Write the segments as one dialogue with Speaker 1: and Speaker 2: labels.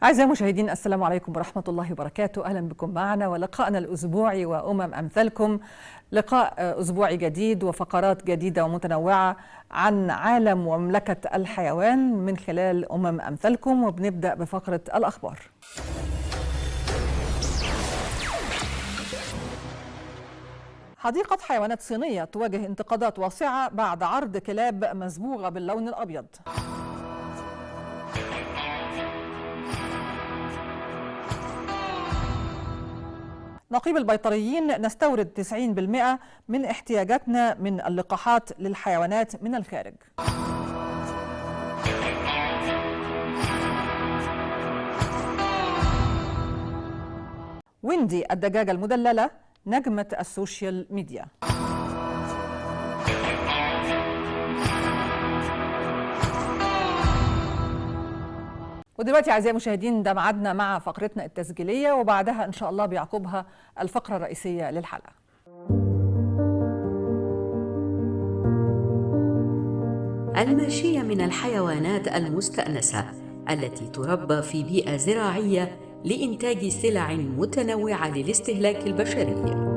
Speaker 1: أعزائي المشاهدين، السلام عليكم ورحمة الله وبركاته. أهلا بكم معنا ولقاءنا الأسبوعي أمثالكم، لقاء أسبوعي جديد وفقرات جديدة ومتنوعة عن عالم ومملكة الحيوان من خلال أمثالكم. وبنبدأ بفقرة الأخبار. حديقة حيوانات صينية تواجه انتقادات واسعة بعد عرض كلاب مصبوغة باللون الأبيض. نقيب البيطريين: نستورد 90% من احتياجاتنا من اللقاحات للحيوانات من الخارج. ويندي الدجاجة المدللة نجمة السوشيال ميديا. ودلوقتي أعزائي المشاهدين ده ميعادنا مع فقرتنا التسجيلية، وبعدها إن شاء الله بيعقبها الفقرة الرئيسية للحلقة.
Speaker 2: الماشية من الحيوانات المستأنسة التي تربى في بيئة زراعية لإنتاج سلع متنوعة للاستهلاك البشري.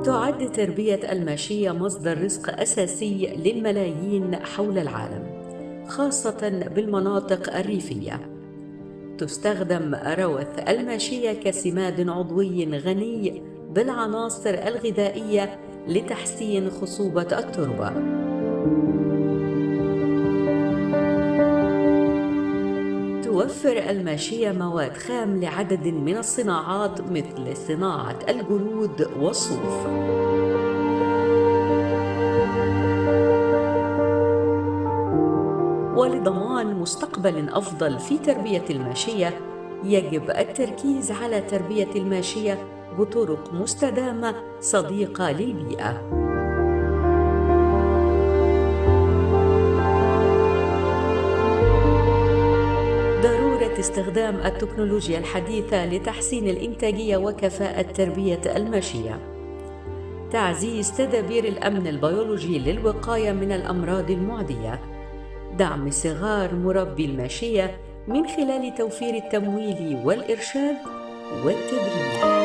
Speaker 2: تعد تربية الماشية مصدر رزق أساسي للملايين حول العالم، خاصة بالمناطق الريفية. تستخدم روث الماشية كسماد عضوي غني بالعناصر الغذائية لتحسين خصوبة التربة. توفر الماشية مواد خام لعدد من الصناعات مثل صناعة الجلود والصوف. ولضمان مستقبل أفضل في تربية الماشية، يجب التركيز على تربية الماشية بطرق مستدامة صديقة للبيئة. ضرورة استخدام التكنولوجيا الحديثة لتحسين الإنتاجية وكفاءة تربية الماشية. تعزيز تدابير الأمن البيولوجي للوقاية من الأمراض المعدية. دعم صغار مربي الماشية من خلال توفير التمويل والإرشاد والتدريب.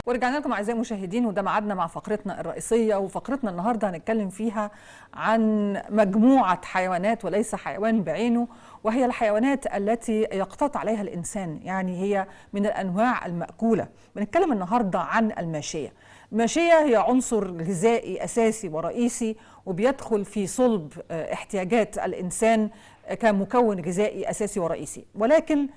Speaker 1: ورجعنا لكم أعزائي المشاهدين، وده ميعادنا مع فقرتنا الرئيسية. وفقرتنا النهارده هنتكلم فيها عن مجموعة حيوانات وليس حيوان بعينه، وهي الحيوانات التي يقتات عليها الإنسان، يعني هي من الأنواع المأكولة. بنتكلم النهارده عن الماشية. الماشية هي عنصر غذائي أساسي ورئيسي، وبيدخل في صلب احتياجات الإنسان كمكون غذائي أساسي ورئيسي. ولكن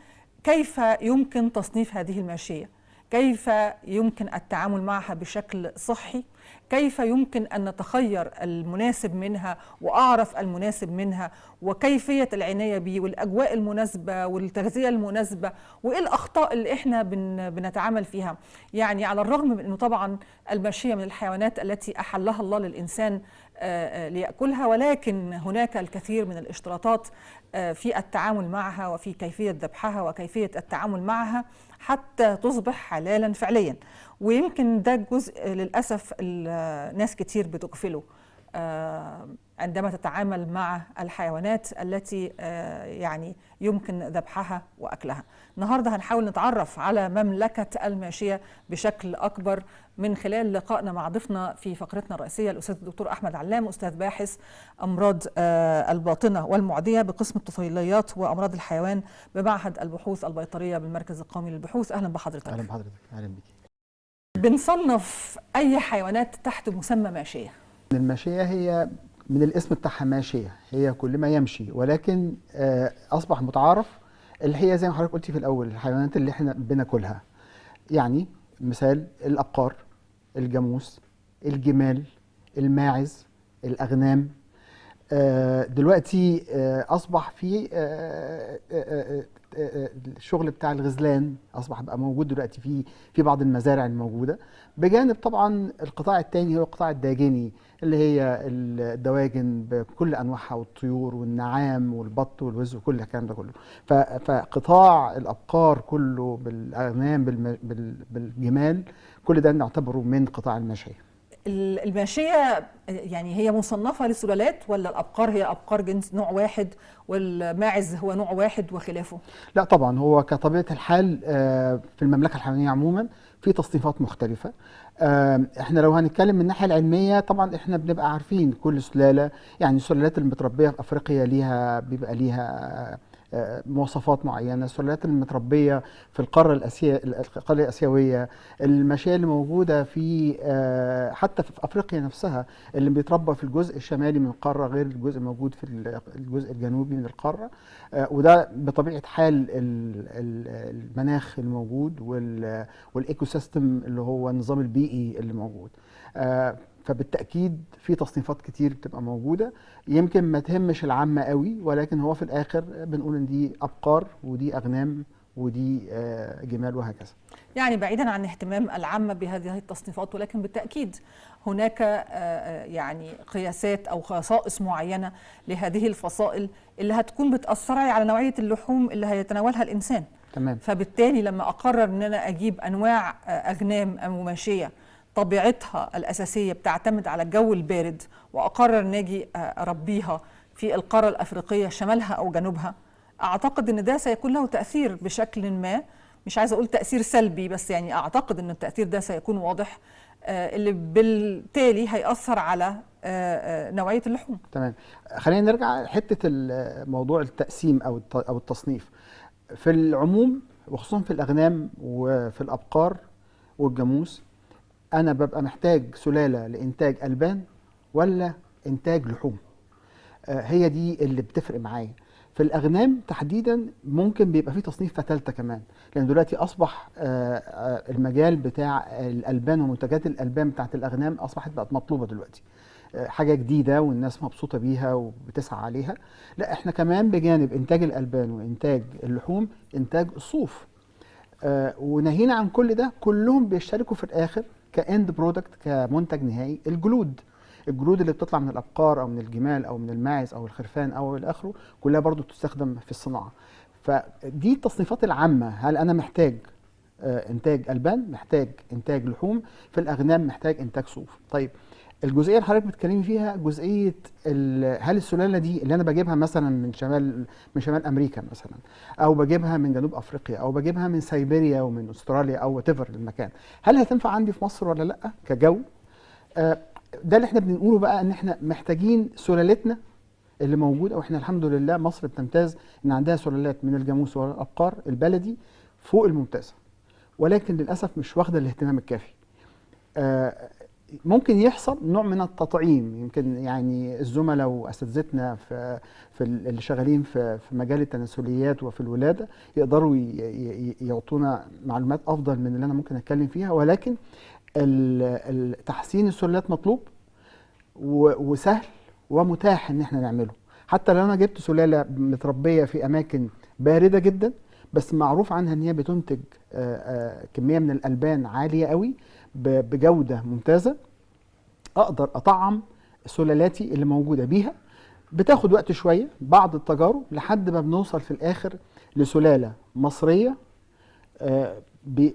Speaker 1: كيف يمكن تصنيف هذه الماشية؟ كيف يمكن التعامل معها بشكل صحي؟ كيف يمكن أن نتخير المناسب منها وأعرف المناسب منها؟ وكيفية العناية به والأجواء المناسبة والتغذية المناسبة، وإيه الأخطاء اللي إحنا بنتعامل فيها؟ يعني على الرغم من أنه طبعا الماشية من الحيوانات التي أحلها الله للإنسان ليأكلها، ولكن هناك الكثير من الاشتراطات في التعامل معها وفي كيفية ذبحها وكيفية التعامل معها حتى تصبح حلالا فعليا. ويمكن ده جزء للأسف ناس كتير بتغفله عندما تتعامل مع الحيوانات التي يعني يمكن ذبحها وأكلها. النهاردة هنحاول نتعرف على مملكة الماشية بشكل أكبر من خلال لقائنا مع ضيفنا في فقرتنا الرئيسية، الأستاذ الدكتور أحمد علام، أستاذ باحث أمراض الباطنة والمعدية بقسم الطفيليات وأمراض الحيوان بمعهد البحوث البيطرية بالمركز القومي للبحوث. أهلا بحضرتك.
Speaker 3: أهلا بحضرتك. أهلا بك.
Speaker 1: بنصنف أي حيوانات تحت مسمى ماشية؟
Speaker 3: الماشية هي من الاسم بتاعها ماشية، هي كل ما يمشي، ولكن أصبح متعارف اللي هي زي ما حضرتك قلتي في الأول الحيوانات اللي احنا بناكلها. يعني مثال الأبقار، الجاموس، الجمال، الماعز، الأغنام. دلوقتي أصبح في الشغل بتاع الغزلان أصبح بقى موجود دلوقتي في بعض المزارع الموجودة، بجانب طبعا القطاع الثاني هو القطاع الداجني اللي هي الدواجن بكل أنواعها والطيور والنعام والبط والوز وكل الكلام ده كله. فقطاع الأبقار كله بالأغنام بالجمال كل ده نعتبره من قطاع الماشية.
Speaker 1: الماشيه يعني هي مصنفه لسلالات، ولا الابقار هي ابقار جنس نوع واحد والماعز هو نوع واحد وخلافه؟
Speaker 3: لا طبعا، هو كطبيعه الحال في المملكه الحيوانيه عموما في تصنيفات مختلفه. احنا لو هنتكلم من الناحيه العلميه، طبعا احنا بنبقى عارفين كل سلاله، يعني السلالات المتربيه في افريقيا بيبقى ليها مواصفات معينه، السلالات المتربيه في القاره الاسيويه، الماشيه اللي موجوده في حتى في افريقيا نفسها، اللي بيتربى في الجزء الشمالي من القاره غير الجزء الموجود في الجزء الجنوبي من القاره. وده بطبيعه حال المناخ الموجود والايكو سيستم اللي هو النظام البيئي اللي موجود. فبالتأكيد في تصنيفات كتير بتبقى موجودة، يمكن ما تهمش العامة قوي، ولكن هو في الآخر بنقول إن دي أبقار ودي أغنام ودي جمال وهكذا.
Speaker 1: يعني بعيدا عن اهتمام العامة بهذه التصنيفات، ولكن بالتأكيد هناك يعني قياسات أو خصائص معينة لهذه الفصائل اللي هتكون بتأثر على نوعية اللحوم اللي هيتناولها الإنسان.
Speaker 3: تمام.
Speaker 1: فبالتالي لما أقرر أن أنا أجيب أنواع أغنام أو ماشية طبيعتها الأساسية بتعتمد على الجو البارد، وأقرر أن أجي أربيها في القارة الأفريقية شمالها أو جنوبها، أعتقد أن ده سيكون له تأثير بشكل ما، مش عايزة أقول تأثير سلبي، بس يعني أعتقد أن التأثير ده سيكون واضح، اللي بالتالي هيأثر على نوعية اللحوم.
Speaker 3: تمام. خلينا نرجع حتة موضوع التقسيم أو التصنيف. في العموم وخصوصا في الأغنام وفي الأبقار والجاموس، أنا ببقى محتاج سلالة لإنتاج ألبان ولا إنتاج لحوم؟ هي دي اللي بتفرق معايا. في الأغنام تحديدا ممكن بيبقى فيه تصنيف ثالثة كمان، لأن دلوقتي أصبح المجال بتاع الألبان ومنتجات الألبان بتاعت الأغنام بقت مطلوبة دلوقتي، حاجة جديدة والناس مبسوطة بيها وبتسعى عليها. لا، احنا كمان بجانب إنتاج الألبان وإنتاج اللحوم إنتاج الصوف. وناهينا عن كل ده، كلهم بيشتركوا في الآخر كاند برودكت، كمنتج نهائي، الجلود اللي بتطلع من الابقار او من الجمال او من الماعز او الخرفان او الى اخره، كلها برضو تستخدم في الصناعه. فدي التصنيفات العامه. هل انا محتاج انتاج البان، محتاج انتاج لحوم؟ في الاغنام محتاج انتاج صوف. طيب الجزئيه اللي حضرتك بتتكلمي فيها جزئيه هل السلاله دي اللي انا بجيبها مثلا من شمال امريكا مثلا، او بجيبها من جنوب افريقيا، او بجيبها من سيبيريا ومن استراليا او وات ايفر المكان، هل هتنفع عندي في مصر ولا لا كجو؟ ده اللي احنا بنقوله بقى، ان احنا محتاجين سلالتنا اللي موجوده، واحنا الحمد لله مصر بتمتاز ان عندها سلالات من الجاموس والابقار البلدي فوق الممتازه، ولكن للاسف مش واخده الاهتمام الكافي. ممكن يحصل نوع من التطعيم، يمكن يعني الزملاء واساتذتنا في اللي شغالين في مجال التناسليات وفي الولاده يقدروا يعطونا معلومات افضل من اللي انا ممكن اتكلم فيها، ولكن تحسين السلالات مطلوب وسهل ومتاح ان احنا نعمله. حتى لو انا جبت سلاله متربيه في اماكن بارده جدا، بس معروف عنها ان هي بتنتج كميه من الالبان عاليه قوي بجوده ممتازه، اقدر اطعم سلالاتي اللي موجوده بيها. بتاخد وقت شويه، بعض التجارب، لحد ما بنوصل في الاخر لسلاله مصريه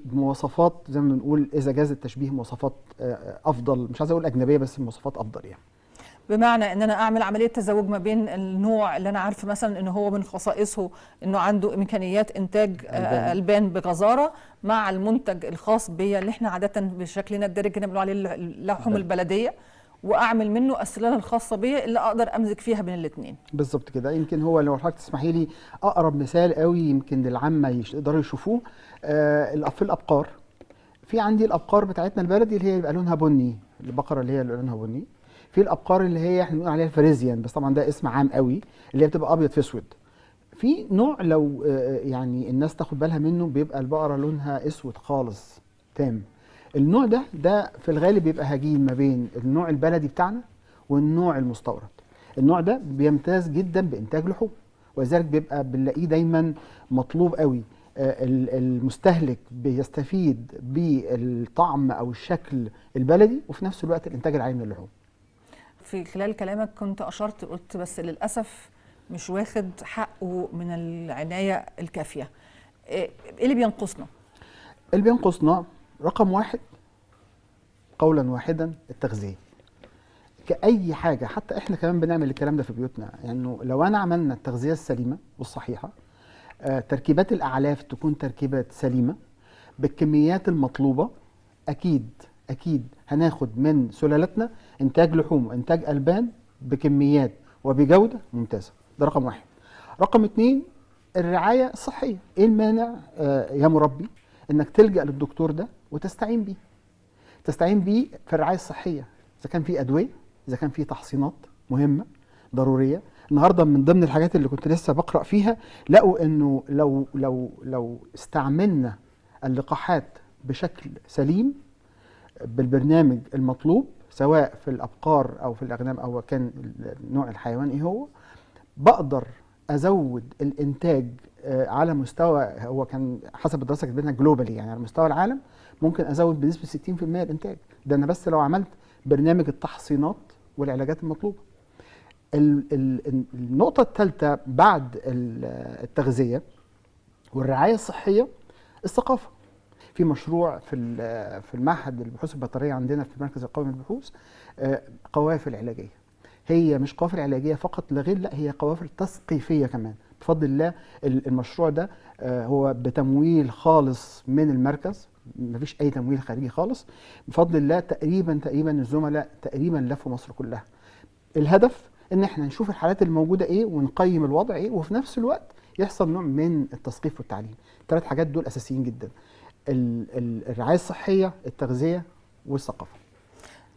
Speaker 3: بمواصفات زي ما بنقول، اذا جاز التشبيه، مواصفات افضل، مش عايز اقول اجنبيه، بس مواصفات افضل يعني.
Speaker 1: بمعنى ان انا اعمل عمليه تزاوج ما بين النوع اللي انا عارفه مثلا ان هو من خصائصه انه عنده امكانيات انتاج البان بغزاره، مع المنتج الخاص بيا اللي احنا عاده بشكلنا الدارج كده بنقول عليه اللحوم البلديه، واعمل منه السلاله الخاصه بيا اللي اقدر امزج فيها بين الاثنين.
Speaker 3: بالظبط كده. يمكن هو لو حضرتك تسمحي لي اقرب مثال قوي يمكن للعامه يقدروا يشوفوه، في الابقار. في عندي الابقار بتاعتنا البلدي اللي هي بيبقى لونها بني، البقره اللي هي لونها بني. في الابقار اللي هي احنا بنقول عليها الفريزيان، بس طبعا ده اسم عام قوي، اللي هي بتبقى ابيض في اسود. في نوع لو يعني الناس تاخد بالها منه، بيبقى البقره لونها اسود خالص تام. النوع ده في الغالب بيبقى هجين ما بين النوع البلدي بتاعنا والنوع المستورد. النوع ده بيمتاز جدا بانتاج لحوم، ولذلك بيبقى بنلاقيه دايما مطلوب قوي. المستهلك بيستفيد بالطعم او الشكل البلدي، وفي نفس الوقت الانتاج العالي من اللحوم.
Speaker 1: في خلال كلامك كنت اشرت قلت بس للاسف مش واخد حقه من العنايه الكافيه. ايه اللي بينقصنا؟
Speaker 3: اللي بينقصنا رقم واحد قولا واحدا التغذيه. كأي حاجه، حتى احنا كمان بنعمل الكلام ده في بيوتنا، يعني لو انا عملنا التغذيه السليمه والصحيحه، تركيبات الاعلاف تكون تركيبات سليمه بالكميات المطلوبه، اكيد هناخد من سلالتنا انتاج لحوم وانتاج البان بكميات وبجوده ممتازه. ده رقم واحد. رقم اتنين، الرعايه الصحيه. ايه المانع يا مربي انك تلجأ للدكتور ده وتستعين بيه؟ تستعين بيه في الرعايه الصحيه، اذا كان في ادويه، اذا كان في تحصينات مهمه ضروريه. النهارده من ضمن الحاجات اللي كنت لسه بقرأ فيها، لقوا انه لو استعملنا اللقاحات بشكل سليم بالبرنامج المطلوب، سواء في الابقار او في الاغنام او كان النوع الحيواني ايه هو، بقدر ازود الانتاج على مستوى، هو كان حسب الدراسه كاتبينها جلوبالي، يعني على مستوى العالم ممكن ازود بنسبه 60% الانتاج. ده انا بس لو عملت برنامج التحصينات والعلاجات المطلوبه. النقطه الثالثه بعد التغذيه والرعايه الصحيه، الثقافه. في مشروع في المعهد البحوث البيطريه عندنا في المركز القومي للبحوث، قوافل علاجيه. هي مش قوافل علاجيه فقط لا غير، لا هي قوافل تثقيفيه كمان بفضل الله. المشروع ده هو بتمويل خالص من المركز، مفيش اي تمويل خارجي خالص بفضل الله. تقريبا الزملاء تقريبا لفوا مصر كلها. الهدف ان احنا نشوف الحالات الموجوده ايه ونقيم الوضع ايه، وفي نفس الوقت يحصل نوع من التثقيف والتعليم. الثلاث حاجات دول اساسيين جدا: الرعايه الصحيه، التغذيه، والثقافه.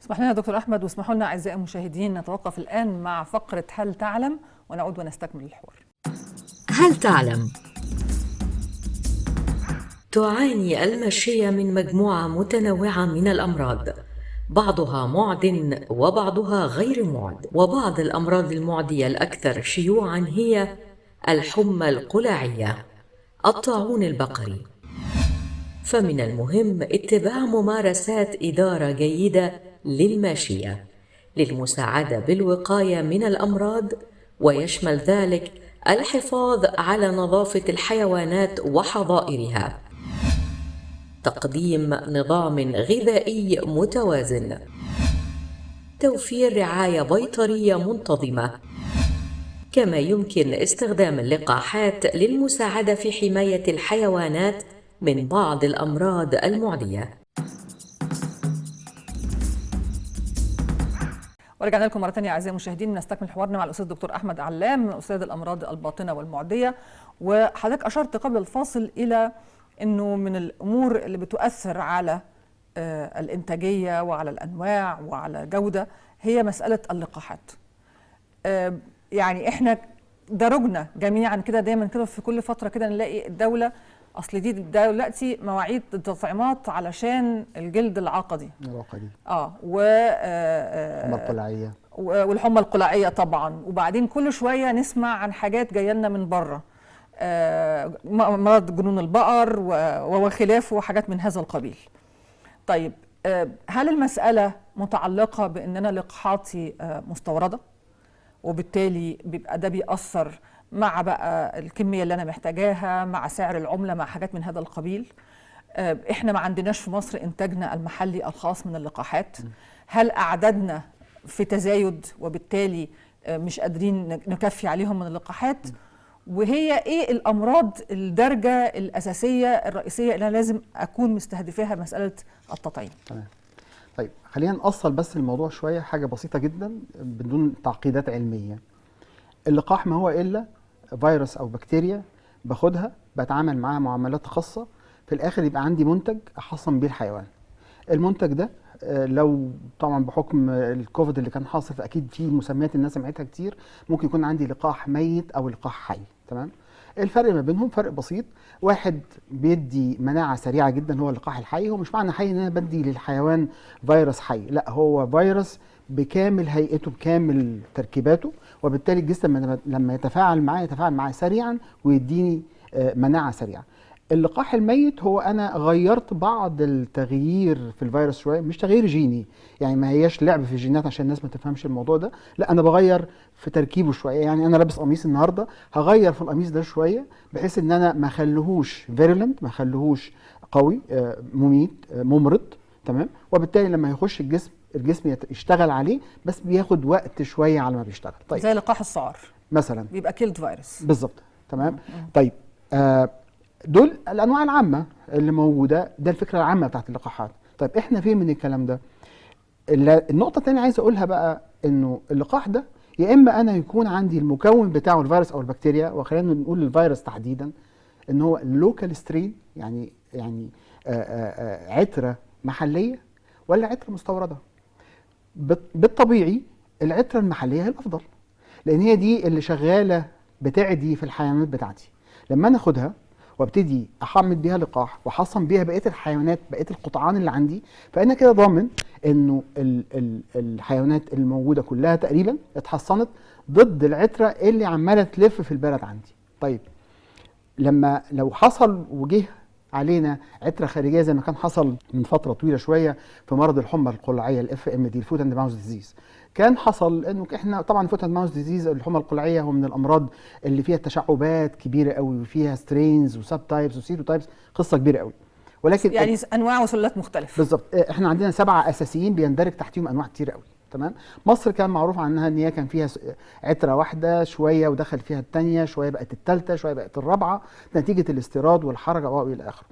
Speaker 1: اسمح لنا يا دكتور احمد، واسمحوا لنا اعزائي المشاهدين نتوقف الان مع فقره هل تعلم، ونعود ونستكمل الحوار.
Speaker 2: هل تعلم؟ تعاني الماشية من مجموعة متنوعة من الأمراض، بعضها معد وبعضها غير معد، وبعض الأمراض المعدية الأكثر شيوعاً هي الحمى القلاعية، الطاعون البقري. فمن المهم اتباع ممارسات إدارة جيدة للماشية للمساعدة بالوقاية من الأمراض، ويشمل ذلك الحفاظ على نظافة الحيوانات وحظائرها، تقديم نظام غذائي متوازن، توفير رعاية بيطرية منتظمة، كما يمكن استخدام اللقاحات للمساعدة في حماية الحيوانات من بعض الأمراض المعدية.
Speaker 1: ورجعنا لكم مرة ثانية أعزائي المشاهدين، نستكمل حوارنا مع الأستاذ الدكتور أحمد علام، أستاذ الأمراض الباطنة والمعدية. وحضرتك أشرت قبل الفاصل إلى أنه من الأمور اللي بتؤثر على الإنتاجية وعلى الأنواع وعلى الجودة هي مسألة اللقاحات. يعني إحنا درجنا جميعا كده دايما كده في كل فترة كده نلاقي الدولة اصل دي دلوقتي مواعيد التطعيمات علشان الجلد العقدي
Speaker 3: الحمى القلاعيه
Speaker 1: والحمى القلاعيه طبعا. وبعدين كل شويه نسمع عن حاجات جايه لنا من بره، مرض جنون البقر وخلافه وحاجات من هذا القبيل. طيب هل المساله متعلقه بان انا لقاحاتي مستورده وبالتالي بيبقى ده بيأثر مع بقى الكمية اللي أنا محتاجاها، مع سعر العملة، مع حاجات من هذا القبيل؟ إحنا ما عندناش في مصر إنتاجنا المحلي الخاص من اللقاحات. هل أعدادنا في تزايد وبالتالي مش قادرين نكفي عليهم من اللقاحات؟ وهي إيه الأمراض الدارجة الأساسية الرئيسية اللي أنا لازم أكون مستهدفاها مسألة التطعيم؟
Speaker 3: تمام. طيب خلينا نأصل بس الموضوع شوية، حاجة بسيطة جدا بدون تعقيدات علمية. اللقاح ما هو إلا فيروس أو بكتيريا باخدها بتعامل معاها معاملات خاصة، في الآخر يبقى عندي منتج أحصن بيه الحيوان. المنتج ده لو طبعا بحكم الكوفيد اللي كان حاصل فأكيد في مسميات الناس سمعتها كتير، ممكن يكون عندي لقاح ميت أو لقاح حي. تمام. الفرق ما بينهم فرق بسيط، واحد بيدي مناعة سريعة جدا هو اللقاح الحي. هو مش معنى حي ان انا بدي للحيوان فيروس حي، لا هو فيروس بكامل هيئته بكامل تركيباته، وبالتالي الجسم لما يتفاعل معاه سريعا ويديني مناعة سريعة. اللقاح الميت هو انا غيرت بعض التغيير في الفيروس شويه، مش تغيير جيني يعني، ما هياش لعب في الجينات عشان الناس ما تفهمش الموضوع ده، لا انا بغير في تركيبه شويه. يعني انا لابس قميص النهارده هغير في القميص ده شويه بحيث ان انا ما اخليهوش فيرولنت، ما اخليهوش قوي مميت ممرض، تمام. وبالتالي لما يخش الجسم يشتغل عليه، بس بياخد وقت شويه على ما بيشتغل. طيب
Speaker 1: زي لقاح السعار
Speaker 3: مثلا
Speaker 1: بيبقى كيلد فيروس
Speaker 3: بالظبط. تمام. طيب دول الانواع العامه اللي موجوده، ده الفكره العامه بتاعت اللقاحات. طيب احنا فين من الكلام ده؟ النقطه الثانيه عايز اقولها بقى، انه اللقاح ده يا اما انا يكون عندي المكون بتاعه الفيروس او البكتيريا، وخلينا نقول الفيروس تحديدا ان هو لوكال سترين، يعني عتره محليه ولا عتره مستورده. بالطبيعي العتره المحليه هي الافضل، لان هي دي اللي شغاله بتعدي في الحيوانات بتاعتي. لما انا اخدها وابتدي احمل بيها لقاح واحصن بيها بقيه الحيوانات، بقيه القطعان اللي عندي، فانا كده ضامن انه الحيوانات الموجوده كلها تقريبا اتحصنت ضد العتره اللي عماله تلف في البلد عندي. طيب لو حصل وجه علينا عتره خارجيه زي ما كان حصل من فتره طويله شويه في مرض الحمى القلعيه الاف ام دي، الفوت اند ماوث ديزيز، كان حصل انه احنا طبعا الفوت اند ماوث ديزيز الحمى القلعيه هو من الامراض اللي فيها تشعبات كبيره قوي، وفيها سترينز وسب تايبس وسيرو تايبس، قصه كبيره قوي. ولكن
Speaker 1: يعني انواع وسلالات مختلفه
Speaker 3: بالظبط. احنا عندنا 7 اساسيين بيندرج تحتهم انواع كتير قوي. تمام. مصر كان معروف عنها ان هي كان فيها عتره واحده شويه، ودخل فيها الثانيه شويه، بقت الثالثه شويه، بقت الرابعه، نتيجه الاستيراد والحركه والى اخره.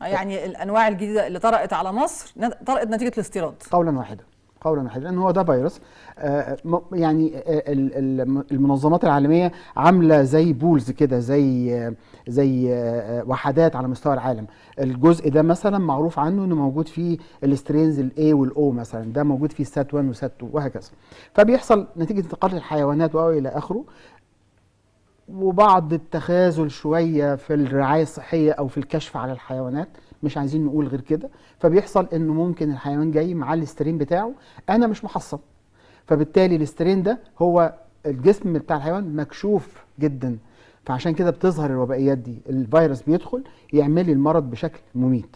Speaker 1: يعني الانواع الجديده اللي طرأت على مصر طرأت نتيجه الاستيراد
Speaker 3: قولا واحدا، لان هو ده فيروس. يعني المنظمات العالميه عامله زي بولز كده، زي وحدات على مستوى العالم. الجزء ده مثلا معروف عنه انه موجود فيه السترينز الاي والاو مثلا، ده موجود فيه سات 1 وسات 2 وهكذا. فبيحصل نتيجه انتقال الحيوانات والى اخره، وبعض التخاذل شويه في الرعايه الصحيه او في الكشف على الحيوانات، مش عايزين نقول غير كده. فبيحصل انه ممكن الحيوان جاي مع الاسترين بتاعه انا مش محصن، فبالتالي الاسترين ده هو الجسم بتاع الحيوان مكشوف جدا، فعشان كده بتظهر الوبائيات دي. الفيروس بيدخل يعمل لي المرض بشكل مميت.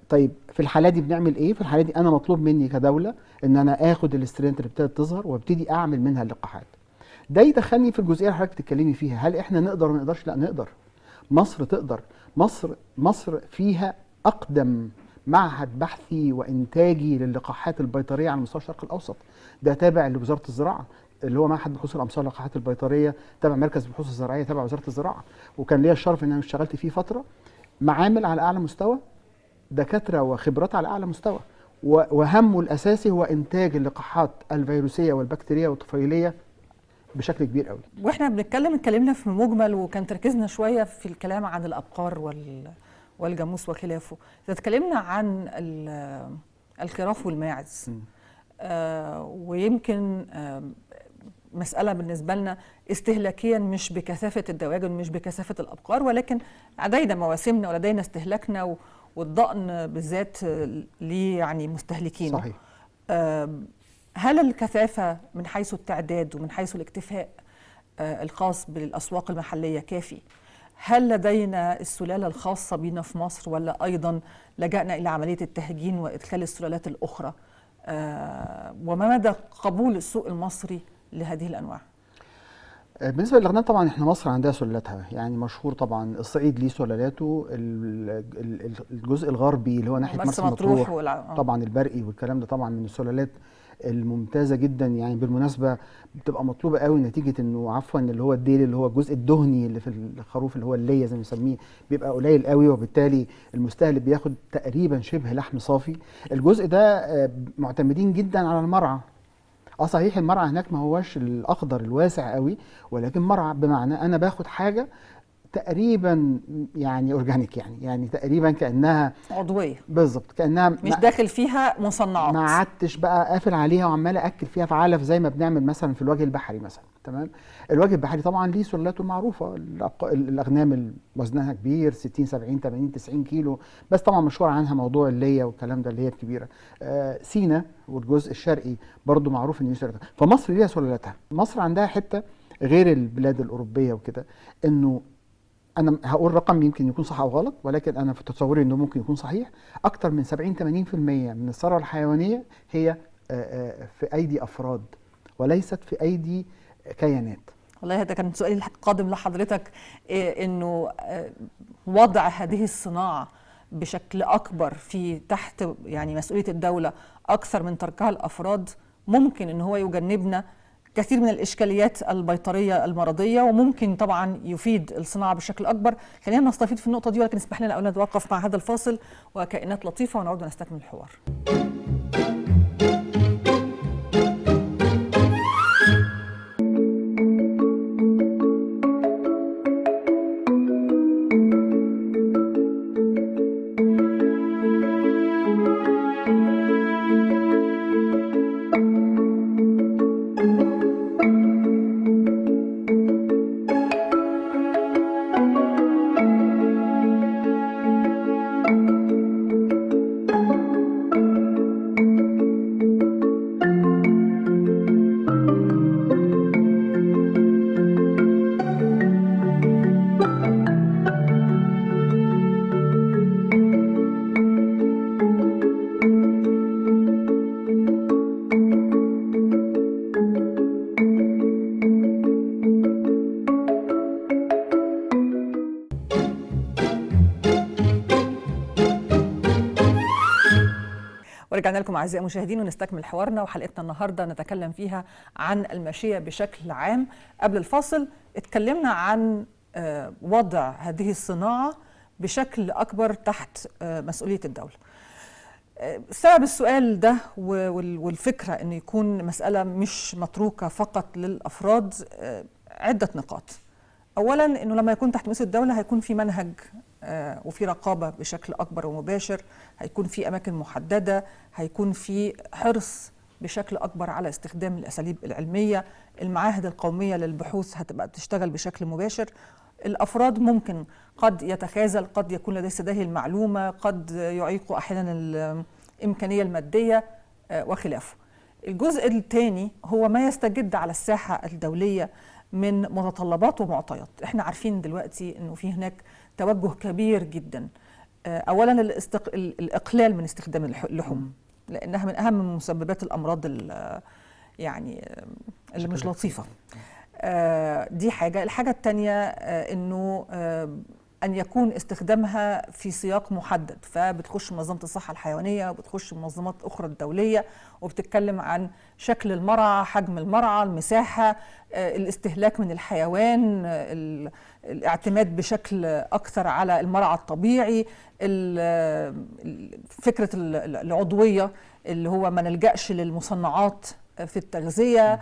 Speaker 3: طيب في الحاله دي بنعمل ايه؟ في الحاله دي انا مطلوب مني كدوله ان انا اخد الاسترين اللي ابتدت تظهر وابتدي اعمل منها اللقاحات. ده يدخلني في الجزئيه اللي حضرتك بتتكلمي فيها، هل احنا نقدر ولا ما نقدرش؟ لا نقدر. مصر تقدر. مصر فيها اقدم معهد بحثي وانتاجي للقاحات البيطريه على مستوى الشرق الاوسط، ده تابع لوزاره الزراعه، اللي هو معهد بحوث الامصار للقاحات البيطريه، تابع مركز البحوث الزراعيه تابع وزاره الزراعه. وكان ليا الشرف ان انا اشتغلت فيه فتره، معامل على اعلى مستوى، دكاتره وخبرات على اعلى مستوى، وهمه الاساسي هو انتاج اللقاحات الفيروسيه والبكتيريه والطفيليه بشكل كبير قوي.
Speaker 1: واحنا اتكلمنا في مجمل، وكان تركيزنا شويه في الكلام عن الابقار والجاموس وخلافه. اذا اتكلمنا عن الخراف والماعز، ويمكن مسألة بالنسبة لنا استهلاكيا مش بكثافة الدواجن مش بكثافة الأبقار، ولكن لدينا مواسمنا ولدينا استهلاكنا، والضأن بالذات ليه يعني مستهلكين.
Speaker 3: صحيح.
Speaker 1: هل الكثافة من حيث التعداد ومن حيث الاكتفاء الخاص بالأسواق المحلية كافي؟ هل لدينا السلالة الخاصة بنا في مصر، ولا أيضا لجأنا إلى عملية التهجين وإدخال السلالات الأخرى؟ وما مدى قبول السوق المصري لهذه الأنواع؟
Speaker 3: بالنسبة للأغنام طبعا احنا مصر عندها سلالاتها، يعني مشهور طبعا الصعيد ليه سلالاته، الجزء الغربي اللي هو ناحية مرسى مطروح طبعا البرقي والكلام ده طبعا من السلالات الممتازة جدا. يعني بالمناسبة بتبقى مطلوبة قوي نتيجة انه عفوا اللي هو الديل اللي هو الجزء الدهني اللي في الخروف اللي هو اللية زي ما بنسميه بيبقى قليل قوي، وبالتالي المستهلك بياخد تقريبا شبه لحم صافي. الجزء ده معتمدين جدا على المرعى. صحيح المرعى هناك ما هوش الاخضر الواسع قوي، ولكن مرعى بمعنى انا باخد حاجه تقريبا يعني اورجانيك، يعني تقريبا كانها
Speaker 1: عضويه
Speaker 3: بالظبط، كانها
Speaker 1: مش داخل فيها مصنعات،
Speaker 3: ما عدتش بقى قافل عليها وعمال اكل فيها في علف زي ما بنعمل مثلا في الوجه البحري مثلا. تمام. الوجه البحري طبعا ليه سلالاته المعروفه، الاغنام اللي وزنها كبير 60 70 80 90 كيلو، بس طبعا مشهور عنها موضوع الليه والكلام ده اللي هي الكبيره. سينا والجزء الشرقي برضو معروف ان ليه سلالاتها. فمصر ليها سلالاتها. مصر عندها حته غير البلاد الاوروبيه وكده، انه انا هقول رقم يمكن يكون صح او غلط، ولكن انا في تصوري انه ممكن يكون صحيح. اكتر من 70 80% من الثروه الحيوانيه هي في ايدي افراد وليست في ايدي كيانات.
Speaker 1: والله ده كان سؤالي القادم لحضرتك، انه وضع هذه الصناعه بشكل اكبر في تحت يعني مسؤوليه الدوله اكثر من تركها الافراد، ممكن ان هو يجنبنا كثير من الاشكاليات البيطريه المرضيه، وممكن طبعا يفيد الصناعه بشكل اكبر. خلينا نستفيد في النقطه دي، ولكن اسمح لنا اولا نتوقف مع هذا الفاصل وكائنات لطيفه ونعود ونستكمل الحوار. ورجعنا لكم أعزائي المشاهدين ونستكمل حوارنا، وحلقتنا النهاردة نتكلم فيها عن الماشية بشكل عام. قبل الفاصل اتكلمنا عن وضع هذه الصناعة بشكل أكبر تحت مسؤولية الدولة. سبب السؤال ده والفكرة أن يكون مسألة مش متروكة فقط للأفراد عدة نقاط. أولا أنه لما يكون تحت مسؤولية الدولة هيكون في منهج وفي رقابة بشكل أكبر ومباشر، هيكون في أماكن محددة، هيكون في حرص بشكل أكبر على استخدام الأساليب العلمية، المعاهد القومية للبحوث هتبقى تشتغل بشكل مباشر. الأفراد ممكن قد يتخاذل، قد يكون لديه سداهي المعلومة، قد يعيق أحيانا الإمكانية المادية وخلافه. الجزء الثاني هو ما يستجد على الساحة الدولية من متطلبات ومعطيات. احنا عارفين دلوقتي انه في هناك توجه كبير جدا، اولا الاقلال من استخدام اللحوم، لانها من اهم مسببات الامراض يعني اللي مش لطيفه. دي حاجه. الحاجه الثانيه انه أن يكون استخدامها في سياق محدد، فبتخش منظمة الصحة الحيوانية وبتخش منظمات أخرى الدولية وبتتكلم عن شكل المرعى، حجم المرعى، المساحة، الاستهلاك من الحيوان، الاعتماد بشكل أكثر على المرعى الطبيعي، فكرة العضوية اللي هو ما نلجأش للمصنعات في التغذية،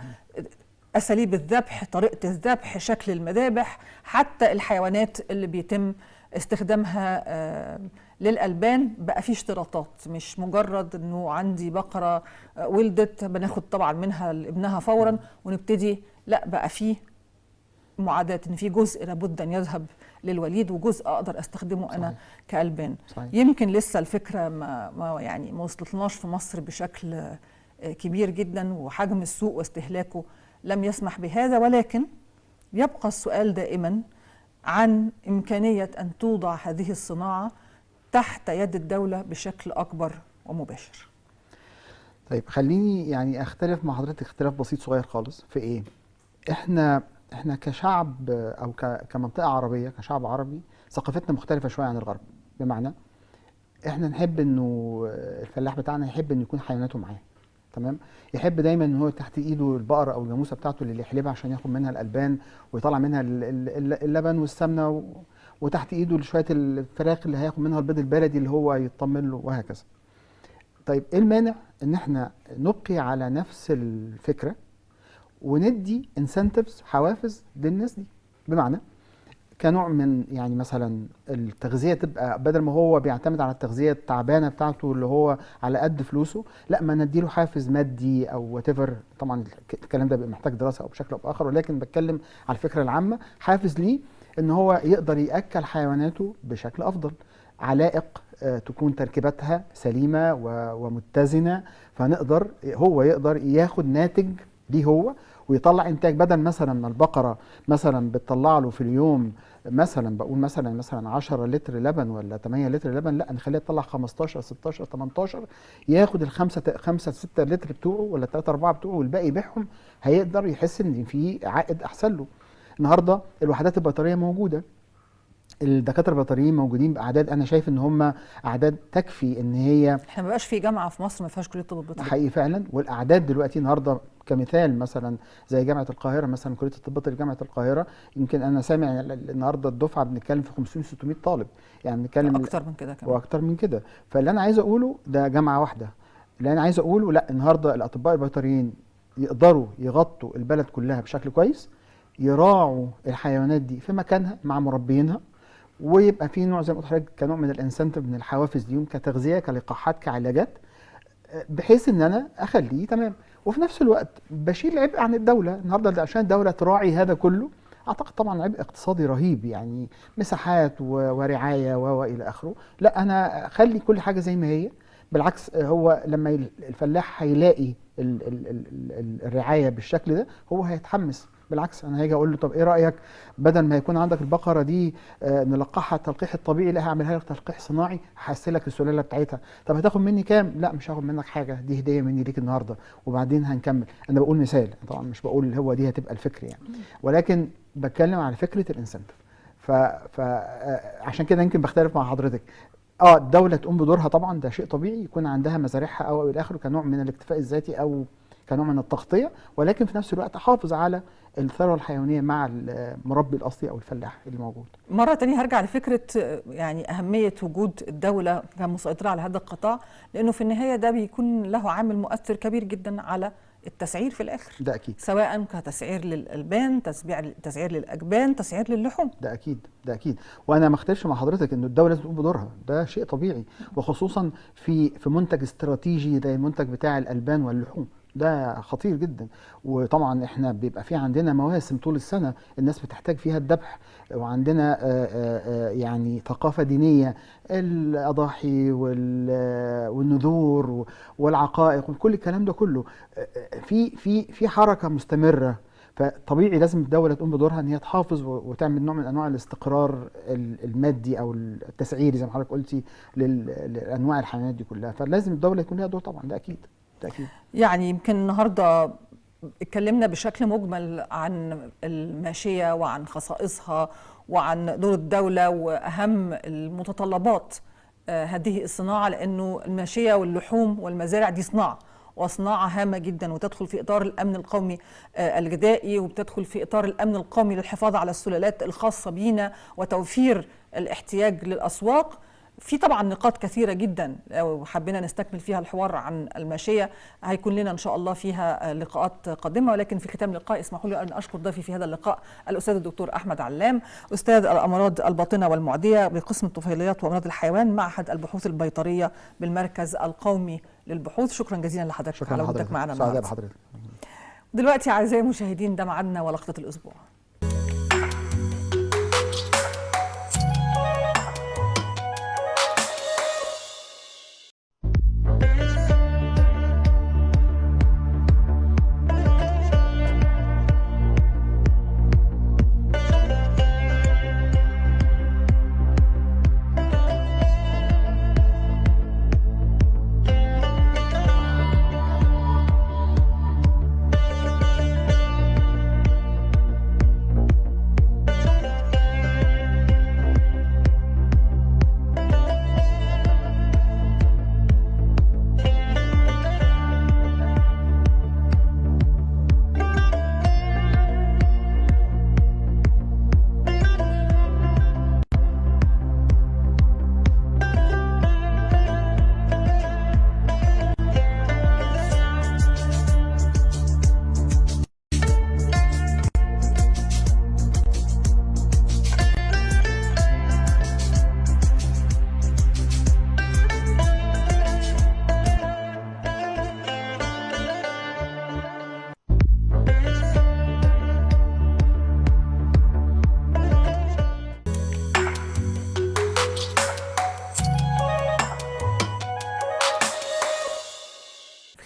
Speaker 1: أساليب الذبح، طريقة الذبح، شكل المذابح، حتى الحيوانات اللي بيتم استخدامها للألبان بقى فيه اشتراطات، مش مجرد انه عندي بقرة ولدت بناخد طبعا منها ابنها فورا ونبتدي، لا بقى فيه معاداة ان في جزء لابد ان يذهب للوليد وجزء اقدر استخدمه انا كألبان. صحيح. يمكن لسه الفكرة ما وصلتلناش في مصر بشكل كبير جدا، وحجم السوق واستهلاكه لم يسمح بهذا، ولكن يبقى السؤال دائما عن إمكانية أن توضع هذه الصناعة تحت يد الدولة بشكل أكبر ومباشر.
Speaker 3: طيب خليني يعني أختلف مع حضرتك اختلاف بسيط صغير خالص في إيه؟ إحنا كشعب أو كمنطقة عربية، كشعب عربي ثقافتنا مختلفة شوية عن الغرب. بمعنى إحنا نحب إنه الفلاح بتاعنا يحب إنه يكون حيواناته معاه، تمام؟ يحب دايما ان هو تحت ايده البقره او الجاموسه بتاعته اللي يحلبها عشان ياخد منها الالبان ويطلع منها اللبن والسمنه، وتحت ايده شويه الفراخ اللي هياخد منها البيض البلدي اللي هو يطمن له، وهكذا. طيب ايه المانع ان احنا نبقي على نفس الفكره وندي انسنتفز، حوافز للناس دي؟ بمعنى كنوع من يعني مثلا التغذيه تبقى بدل ما هو بيعتمد على التغذيه التعبانه بتاعته اللي هو على قد فلوسه، لا ما نديله حافز مادي او وات ايفر. طبعا الكلام ده بيبقى محتاج دراسه او بشكل او باخر، ولكن بتكلم على الفكره العامه، حافز ليه ان هو يقدر ياكل حيواناته بشكل افضل، علائق تكون تركيبتها سليمه ومتزنه، فنقدر هو يقدر ياخد ناتج ليه هو ويطلع انتاج. بدل مثلا ما البقره مثلا بتطلع له في اليوم مثلا بقول مثلا 10 لتر لبن ولا 8 لتر لبن، لا نخليها تطلع 15 16 18، ياخد الخمسة 6 لتر بتوعه ولا 3 4 بتوعه والباقي يبيعهم، هيقدر يحس ان في عائد احسن له. النهارده الوحدات البيطريه موجوده، الدكاتره البيطريين موجودين باعداد انا شايف ان هم اعداد تكفي ان هي
Speaker 1: احنا ما بقاش في جامعه في مصر ما فيهاش كليه طب بيطري.
Speaker 3: حقيقي فعلا. والاعداد دلوقتي النهارده كمثال مثلا زي جامعه القاهره، مثلا كليه الطب البيطري جامعه القاهره، يمكن انا سامع النهارده الدفعه بنتكلم في 500 600 طالب، يعني بنتكلم
Speaker 1: اكتر من كده كمان،
Speaker 3: واكتر من كده. فاللي انا عايز اقوله ده جامعه واحده. اللي انا عايز اقوله لا، النهارده الاطباء البيطريين يقدروا يغطوا البلد كلها بشكل كويس، يراعوا الحيوانات دي في مكانها مع مربيينها، ويبقى في نوع زي ما قلت لحضرتك كنوع من الانسنتيف، من الحوافز ليهم كتغذيه كلقاحات كعلاجات، بحيث ان انا اخليه تمام. وفي نفس الوقت بشيل عبء عن الدوله النهارده، عشان الدوله تراعي هذا كله اعتقد طبعا عبء اقتصادي رهيب، يعني مساحات ورعايه والى اخره. لا انا اخلي كل حاجه زي ما هي. بالعكس هو لما الفلاح هيلاقي الرعايه بالشكل ده هو هيتحمس. بالعكس انا هاجي اقول له طب ايه رايك بدل ما يكون عندك البقره دي نلقحها التلقيح الطبيعي، لا هعملها لك تلقيح صناعي هحسن لك السلاله بتاعتها. طب هتاخد مني كام؟ لا مش هاخد منك حاجه، دي هديه مني ليك النهارده وبعدين هنكمل. انا بقول مثال طبعا، مش بقول هو دي هتبقى الفكر يعني، ولكن بتكلم على فكره الانسنتيف. فعشان كده يمكن بختلف مع حضرتك. الدوله تقوم بدورها طبعا، ده شيء طبيعي، يكون عندها مزارعها او الى اخره كنوع من الاكتفاء الذاتي او كنوع من التغطيه، ولكن في نفس الوقت احافظ على الثروه الحيوانيه مع المربي الاصلي او الفلاح اللي موجود.
Speaker 1: مرة تانية هرجع لفكرة يعني أهمية وجود الدولة كمسيطرة على هذا القطاع، لأنه في النهاية ده بيكون له عامل مؤثر كبير جدا على التسعير في الآخر.
Speaker 3: ده أكيد.
Speaker 1: سواء كتسعير للألبان، تسعير للأجبان، تسعير للحوم.
Speaker 3: ده أكيد، ده أكيد. وأنا ما اختلفش مع حضرتك إنه الدولة لازم تقوم بدورها، ده شيء طبيعي، وخصوصا في منتج استراتيجي زي المنتج بتاع الألبان واللحوم، ده خطير جدا. وطبعا احنا بيبقى في عندنا مواسم طول السنه الناس بتحتاج فيها الذبح، وعندنا يعني ثقافه دينيه، الاضاحي والنذور والعقائق وكل الكلام ده كله في حركه مستمره. فطبيعي لازم الدوله تقوم بدورها ان هي تحافظ وتعمل نوع من انواع الاستقرار المادي او التسعيري زي ما حضرتك قلتي لانواع الحيوانات دي كلها. فلازم الدوله يكون لها دور طبعا، ده اكيد.
Speaker 1: يعني يمكن النهارده اتكلمنا بشكل مجمل عن الماشيه وعن خصائصها وعن دور الدوله واهم المتطلبات هذه الصناعه، لانه الماشيه واللحوم والمزارع دي صناعه، وصناعه هامه جدا، وتدخل في اطار الامن القومي الغذائي، وبتدخل في اطار الامن القومي للحفاظ على السلالات الخاصه بينا وتوفير الاحتياج للاسواق. في طبعا نقاط كثيرة جدا لو حبينا نستكمل فيها الحوار عن الماشية هيكون لنا إن شاء الله فيها لقاءات قادمة، ولكن في ختام اللقاء اسمحوا لي أن أشكر ضيفي في هذا اللقاء الأستاذ الدكتور أحمد علام، أستاذ الأمراض الباطنة والمعدية بقسم الطفيليات وأمراض الحيوان، معهد البحوث البيطرية بالمركز القومي للبحوث. شكرا جزيلا لحضرتك على وجودك معنا النهارده. دلوقتي أعزائي المشاهدين ده ميعادنا ولقطة الأسبوع.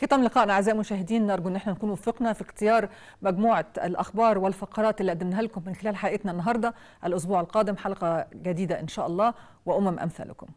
Speaker 1: ختام لقائنا اعزائي المشاهدين، نرجو ان احنا نكون وفقنا في اختيار مجموعه الاخبار والفقرات اللي قدمناها لكم من خلال حلقتنا النهارده. الاسبوع القادم حلقه جديده ان شاء الله وامم امثالكم.